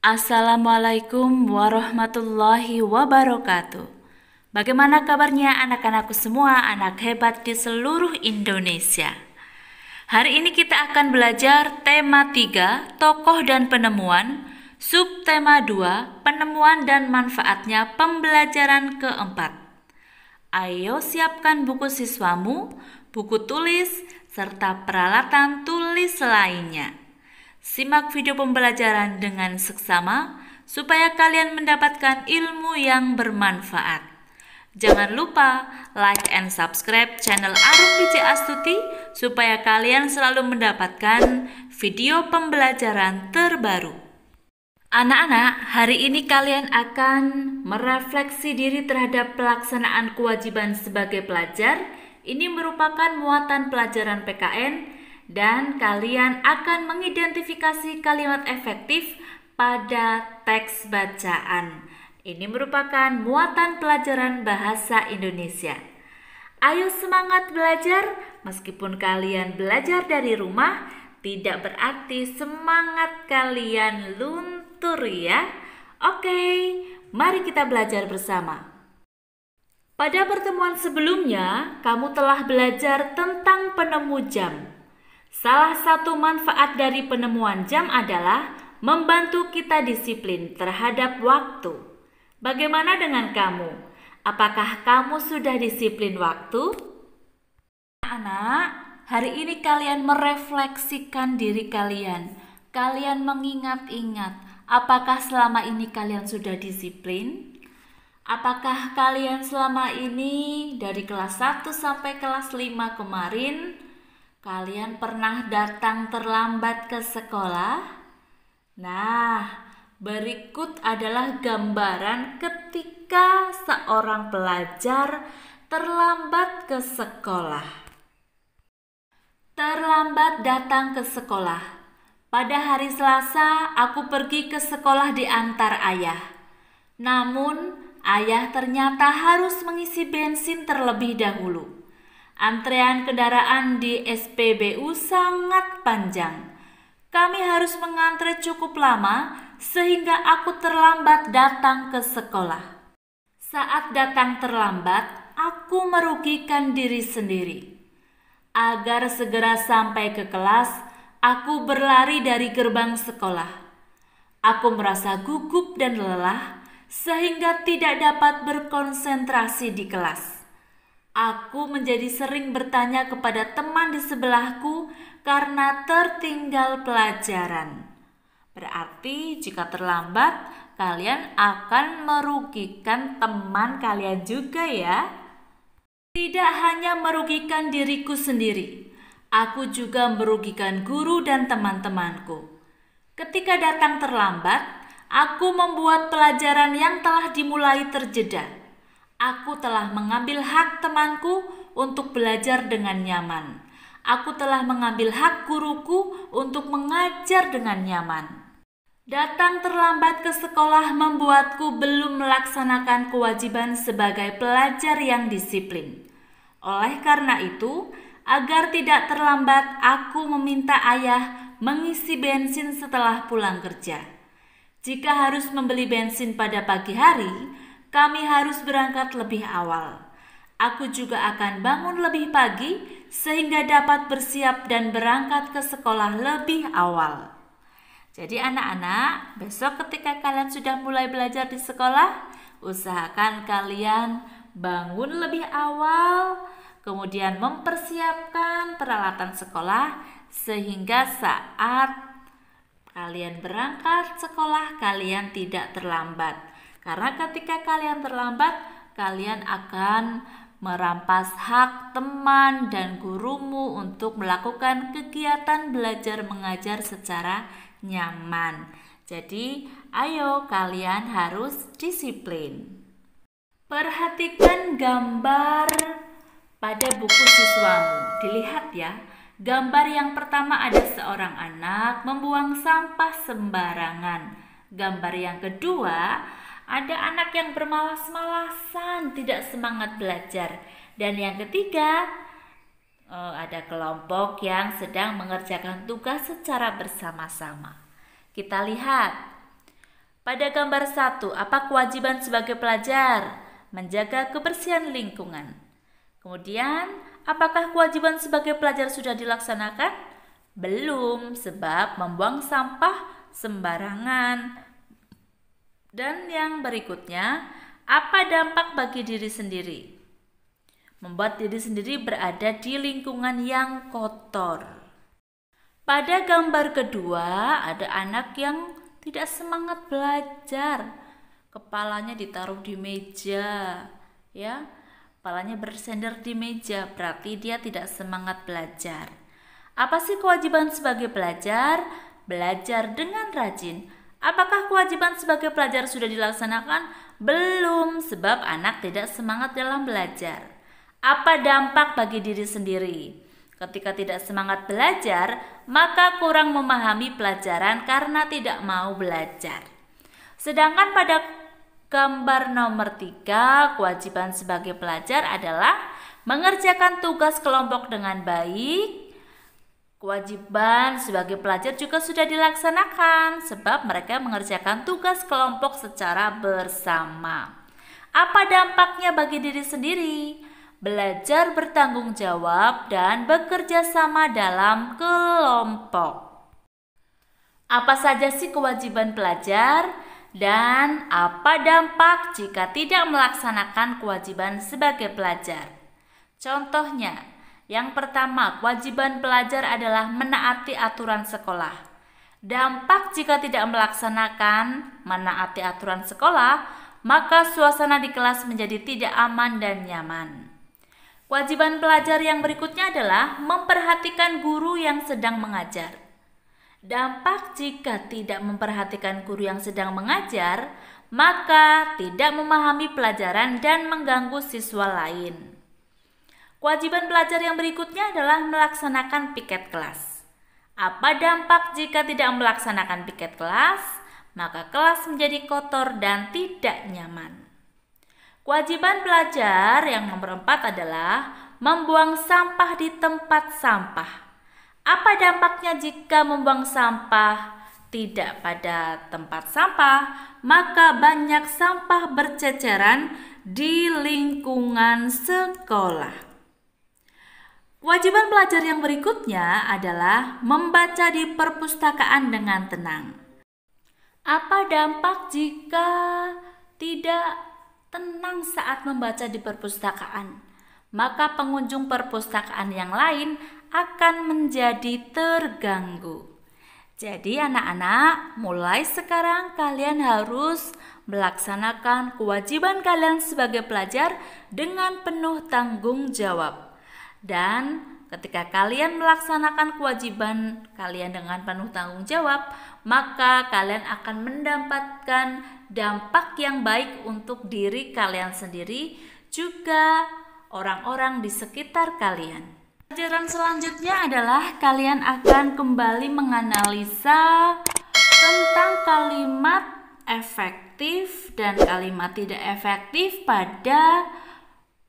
Assalamualaikum warahmatullahi wabarakatuh. Bagaimana kabarnya anak-anakku semua, anak hebat di seluruh Indonesia? Hari ini kita akan belajar tema 3, tokoh dan penemuan, subtema 2, penemuan dan manfaatnya pembelajaran keempat. Ayo siapkan buku siswamu, buku tulis, serta peralatan tulis lainnya. Simak video pembelajaran dengan seksama supaya kalian mendapatkan ilmu yang bermanfaat. Jangan lupa like and subscribe channel Arum DJ Astuti supaya kalian selalu mendapatkan video pembelajaran terbaru. Anak-anak, hari ini kalian akan merefleksi diri terhadap pelaksanaan kewajiban sebagai pelajar. Ini merupakan muatan pelajaran PKN. Dan kalian akan mengidentifikasi kalimat efektif pada teks bacaan. Ini merupakan muatan pelajaran bahasa Indonesia. Ayo semangat belajar, meskipun kalian belajar dari rumah, tidak berarti semangat kalian luntur ya. Oke, mari kita belajar bersama. Pada pertemuan sebelumnya, kamu telah belajar tentang penemu jam. Salah satu manfaat dari penemuan jam adalah membantu kita disiplin terhadap waktu. Bagaimana dengan kamu? Apakah kamu sudah disiplin waktu? Anak, hari ini kalian merefleksikan diri kalian. Kalian mengingat-ingat, apakah selama ini kalian sudah disiplin? Apakah kalian selama ini dari kelas 1 sampai kelas 5 kemarin kalian pernah datang terlambat ke sekolah? Nah, berikut adalah gambaran ketika seorang pelajar terlambat ke sekolah. Terlambat datang ke sekolah. Pada hari Selasa, aku pergi ke sekolah diantar ayah. Namun, ayah ternyata harus mengisi bensin terlebih dahulu. Antrean kendaraan di SPBU sangat panjang. Kami harus mengantre cukup lama sehingga aku terlambat datang ke sekolah. Saat datang terlambat, aku merugikan diri sendiri. Agar segera sampai ke kelas, aku berlari dari gerbang sekolah. Aku merasa gugup dan lelah sehingga tidak dapat berkonsentrasi di kelas. Aku menjadi sering bertanya kepada teman di sebelahku karena tertinggal pelajaran. Berarti jika terlambat, kalian akan merugikan teman kalian juga ya. Tidak hanya merugikan diriku sendiri, aku juga merugikan guru dan teman-temanku. Ketika datang terlambat, aku membuat pelajaran yang telah dimulai terjeda. Aku telah mengambil hak temanku untuk belajar dengan nyaman. Aku telah mengambil hak guruku untuk mengajar dengan nyaman. Datang terlambat ke sekolah membuatku belum melaksanakan kewajiban sebagai pelajar yang disiplin. Oleh karena itu, agar tidak terlambat, aku meminta ayah mengisi bensin setelah pulang kerja. Jika harus membeli bensin pada pagi hari, kami harus berangkat lebih awal. Aku juga akan bangun lebih pagi sehingga dapat bersiap dan berangkat ke sekolah lebih awal. Jadi anak-anak, besok ketika kalian sudah mulai belajar di sekolah, usahakan kalian bangun lebih awal, kemudian mempersiapkan peralatan sekolah sehingga saat kalian berangkat sekolah kalian tidak terlambat. Karena ketika kalian terlambat, kalian akan merampas hak teman dan gurumu untuk melakukan kegiatan belajar mengajar secara nyaman. Jadi, ayo kalian harus disiplin. Perhatikan gambar pada buku siswamu. Dilihat ya. Gambar yang pertama ada seorang anak membuang sampah sembarangan. Gambar yang kedua ada anak yang bermalas-malasan, tidak semangat belajar. Dan yang ketiga, ada kelompok yang sedang mengerjakan tugas secara bersama-sama. Kita lihat, Pada gambar 1, apa kewajiban sebagai pelajar? Menjaga kebersihan lingkungan. Kemudian, apakah kewajiban sebagai pelajar sudah dilaksanakan? Belum, sebab membuang sampah sembarangan. Dan yang berikutnya, apa dampak bagi diri sendiri? Membuat diri sendiri berada di lingkungan yang kotor. Pada gambar kedua, ada anak yang tidak semangat belajar. Kepalanya ditaruh di meja, ya. Kepalanya bersender di meja, berarti dia tidak semangat belajar. Apa sih kewajiban sebagai pelajar? Belajar dengan rajin. Apakah kewajiban sebagai pelajar sudah dilaksanakan? Belum, sebab anak tidak semangat dalam belajar. Apa dampak bagi diri sendiri? Ketika tidak semangat belajar, maka kurang memahami pelajaran karena tidak mau belajar. Sedangkan pada gambar nomor 3, kewajiban sebagai pelajar adalah mengerjakan tugas kelompok dengan baik. Kewajiban sebagai pelajar juga sudah dilaksanakan sebab mereka mengerjakan tugas kelompok secara bersama. Apa dampaknya bagi diri sendiri? Belajar bertanggung jawab dan bekerja sama dalam kelompok. Apa saja sih kewajiban pelajar dan apa dampak jika tidak melaksanakan kewajiban sebagai pelajar? Contohnya, yang pertama, kewajiban pelajar adalah menaati aturan sekolah. Dampak jika tidak melaksanakan menaati aturan sekolah, maka suasana di kelas menjadi tidak aman dan nyaman. Kewajiban pelajar yang berikutnya adalah memperhatikan guru yang sedang mengajar. Dampak jika tidak memperhatikan guru yang sedang mengajar, maka tidak memahami pelajaran dan mengganggu siswa lain. Kewajiban pelajar yang berikutnya adalah melaksanakan piket kelas. Apa dampak jika tidak melaksanakan piket kelas? Maka kelas menjadi kotor dan tidak nyaman. Kewajiban pelajar yang nomor 4 adalah membuang sampah di tempat sampah. Apa dampaknya jika membuang sampah tidak pada tempat sampah? Maka banyak sampah berceceran di lingkungan sekolah. Kewajiban pelajar yang berikutnya adalah membaca di perpustakaan dengan tenang. Apa dampak jika tidak tenang saat membaca di perpustakaan? Maka pengunjung perpustakaan yang lain akan menjadi terganggu. Jadi anak-anak, mulai sekarang kalian harus melaksanakan kewajiban kalian sebagai pelajar dengan penuh tanggung jawab. Dan ketika kalian melaksanakan kewajiban kalian dengan penuh tanggung jawab, maka kalian akan mendapatkan dampak yang baik untuk diri kalian sendiri, juga orang-orang di sekitar kalian. Pelajaran selanjutnya adalah kalian akan kembali menganalisa tentang kalimat efektif dan kalimat tidak efektif pada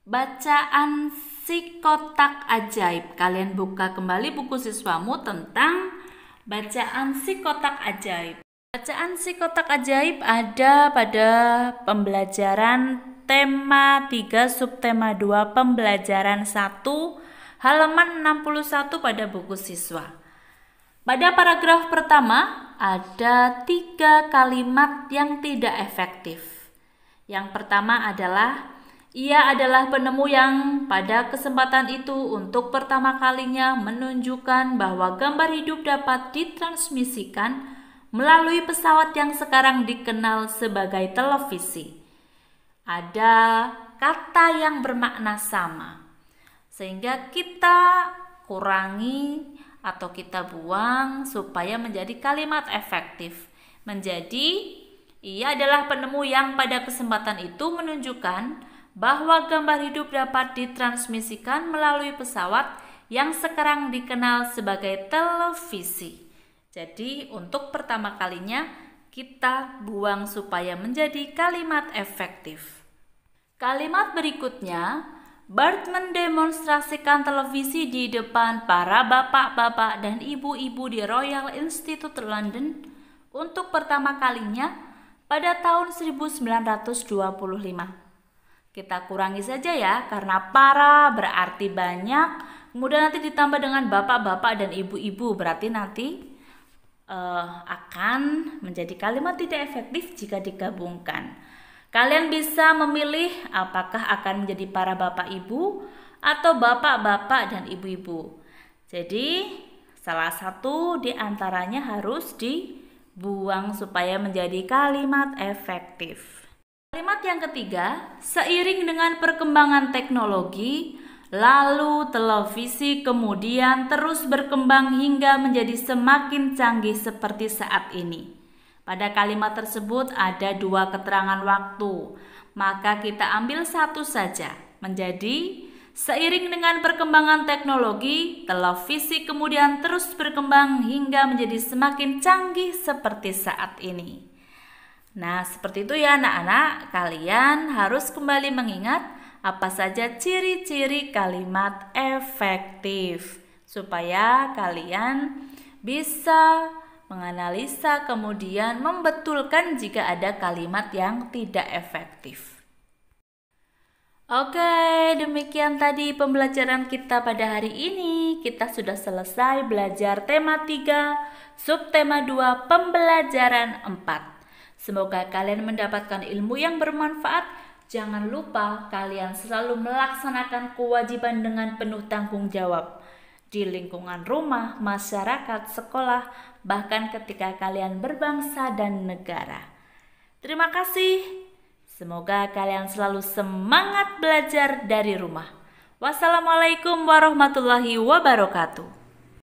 bacaan si kotak ajaib. Kalian buka kembali buku siswamu tentang bacaan si kotak ajaib. Bacaan si kotak ajaib ada pada pembelajaran tema 3 subtema 2 pembelajaran 1 halaman 61 pada buku siswa. Pada paragraf pertama ada 3 kalimat yang tidak efektif. Yang pertama adalah ia adalah penemu yang pada kesempatan itu untuk pertama kalinya menunjukkan bahwa gambar hidup dapat ditransmisikan melalui pesawat yang sekarang dikenal sebagai televisi. Ada kata yang bermakna sama, sehingga kita kurangi atau kita buang supaya menjadi kalimat efektif. Menjadi, ia adalah penemu yang pada kesempatan itu menunjukkan bahwa gambar hidup dapat ditransmisikan melalui pesawat yang sekarang dikenal sebagai televisi. Jadi untuk pertama kalinya kita buang supaya menjadi kalimat efektif. Kalimat berikutnya, Bart mendemonstrasikan televisi di depan para bapak-bapak dan ibu-ibu di Royal Institute London. Untuk pertama kalinya, pada tahun 1925. Kita kurangi saja ya, karena para berarti banyak, kemudian nanti ditambah dengan bapak-bapak dan ibu-ibu, berarti nanti akan menjadi kalimat tidak efektif jika digabungkan. Kalian bisa memilih apakah akan menjadi para bapak ibu atau bapak-bapak dan ibu-ibu. Jadi salah satu di antaranya harus dibuang supaya menjadi kalimat efektif. Kalimat yang ketiga, seiring dengan perkembangan teknologi, lalu televisi kemudian terus berkembang hingga menjadi semakin canggih seperti saat ini. Pada kalimat tersebut ada dua keterangan waktu, maka kita ambil satu saja, menjadi seiring dengan perkembangan teknologi, televisi kemudian terus berkembang hingga menjadi semakin canggih seperti saat ini. Nah, seperti itu ya anak-anak, kalian harus kembali mengingat apa saja ciri-ciri kalimat efektif supaya kalian bisa menganalisa kemudian membetulkan jika ada kalimat yang tidak efektif. Oke, demikian tadi pembelajaran kita pada hari ini. Kita sudah selesai belajar tema 3, subtema 2, pembelajaran 4. Semoga kalian mendapatkan ilmu yang bermanfaat. Jangan lupa kalian selalu melaksanakan kewajiban dengan penuh tanggung jawab di lingkungan rumah, masyarakat, sekolah, bahkan ketika kalian berbangsa dan negara. Terima kasih. Semoga kalian selalu semangat belajar dari rumah. Wassalamualaikum warahmatullahi wabarakatuh.